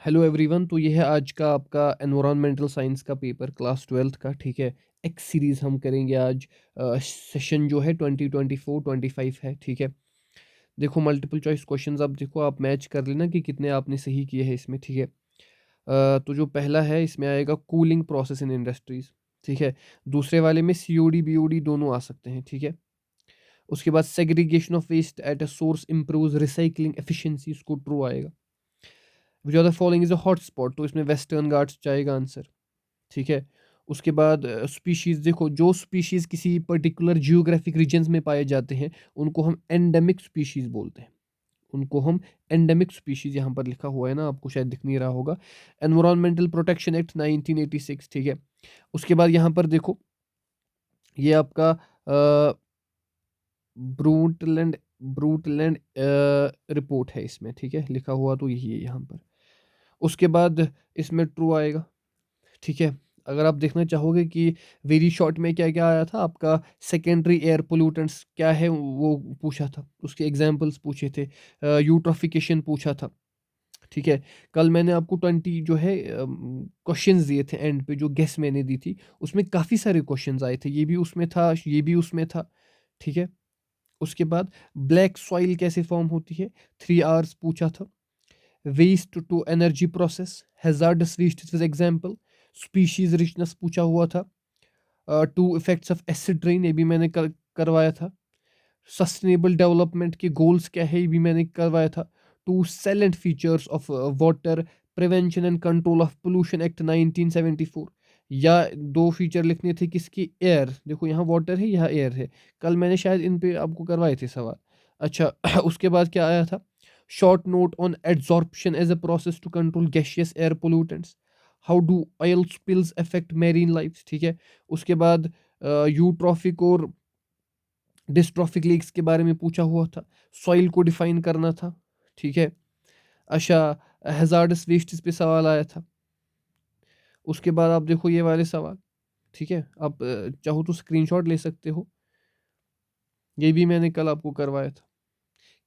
Hello everyone. तो ये है आज का आपका एनवायरमेंटल साइंस का पेपर क्लास 12th का। ठीक है, एक्स सीरीज हम करेंगे आज। सेशन जो है 2024-25 है। ठीक है, देखो मल्टीपल चॉइस क्वेश्चंस अब देखो आप मैच कर लेना कि कितने आपने सही किए हैं इसमें। ठीक है, तो जो पहला है इसमें आएगा कूलिंग प्रोसेस इन इंडस्ट्रीज। ठीक है, दूसरे वाले में सीओडी बीओडी दोनों आ सकते हैं। ठीक है, उसके बाद segregation of waste at a source improves recycling efficiency, उसको ट्रू आएगा। Which are the following is a hot spot, तो इसमें वेस्टर्न घाट्स जाएगा आंसर। ठीक है, उसके बाद स्पीशीज़ देखो, जो स्पीशीज़ किसी पर्टिकुलर जियोग्राफिक रीजन्स में पाए जाते हैं उनको हम एंडेमिक स्पीशीज़ बोलते हैं। उनको हम एंडेमिक स्पीशीज़, यहाँ पर लिखा हुआ है ना, आपको शायद दिख नहीं रहा होगा, एनवायरमेंटल प्रोटेक्शन एक्ट 1986। ठीक है, उसके बाद यहाँ पर देखो ये आपका ब्रूटलैंड ब्रूटलैंड रिपोर्ट है इसमें। ठीक है, लिखा हुआ तो यही है यहाँ पर। उसके बाद इसमें ट्रू आएगा। ठीक है, अगर आप देखना चाहोगे कि वेरी शॉर्ट में क्या क्या आया था आपका, सेकेंडरी एयर पोल्यूटेंट्स क्या है वो पूछा था, उसके एग्जांपल्स पूछे थे, यूट्रोफिकेशन पूछा था। ठीक है, कल मैंने आपको 20 जो है क्वेश्चंस दिए थे एंड पे, जो गेस मैंने दी थी उसमें काफ़ी सारे क्वेश्चंस आए थे, ये भी उसमें था, ये भी उसमें था। ठीक है, उसके बाद ब्लैक सॉइल कैसे फॉर्म होती है, 3 आवर्स पूछा था। Waste to energy process, hazardous waste example, species richness पूछा हुआ था। Two effects of acid rain, ये भी मैंने करवाया था। सस्टेनेबल डेवलपमेंट के गोल्स क्या है, ये भी मैंने करवाया था। Two salient features of water prevention and control of pollution act 1974, या दो फीचर लिखने थे किसकी, एयर, देखो यहाँ वाटर है यहाँ एयर है, कल मैंने शायद इन पे आपको करवाए थे सवाल। अच्छा उसके बाद क्या आया था, short note on adsorption as a process to control gaseous air pollutants, how do oil spills affect marine life. ठीक है, उसके बाद यूट्रॉफिक और डिस्ट्रॉफिक लीक्स के बारे में पूछा हुआ था, सॉइल को डिफाइन करना था। ठीक है, अच्छा हैजार्डस वेस्ट पे सवाल आया था। उसके बाद आप देखो ये वाले सवाल। ठीक है, आप चाहो तो स्क्रीनशॉट ले सकते हो, ये भी मैंने कल आपको करवाया था।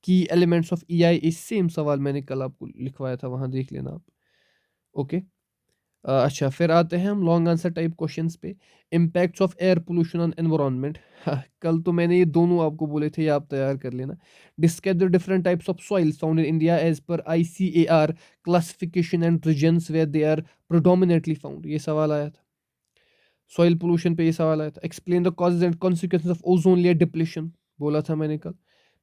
की एलिमेंट्स ऑफ ईआई, इस सेम सवाल मैंने कल आपको लिखवाया था, वहां देख लेना आप। ओके, अच्छा फिर आते हैं हम लॉन्ग आंसर टाइप क्वेश्चंस पे। Impacts of air pollution on environment, कल तो मैंने ये दोनों आपको बोले थे, ये आप तैयार कर लेना। Describe the different types of soils found in India as per ICAR classification and regions where they are predominantly found, ये सवाल आया था। सॉइल पोल्यूशन पे ये सवाल आया था। Explain the causes and consequences of ozone layer depletion, बोला था मैंने कल।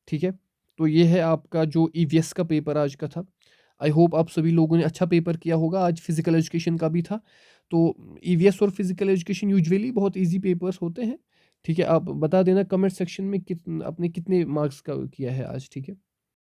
ठीक है, तो ये है आपका जो ईवीएस का पेपर आज का था। आई होप आप सभी लोगों ने अच्छा पेपर किया होगा। आज फिजिकल एजुकेशन का भी था, तो ईवीएस और फिजिकल एजुकेशन यूजुअली बहुत इजी पेपर्स होते हैं। ठीक है, आप बता देना कमेंट सेक्शन में आपने कितने मार्क्स का किया है आज। ठीक है।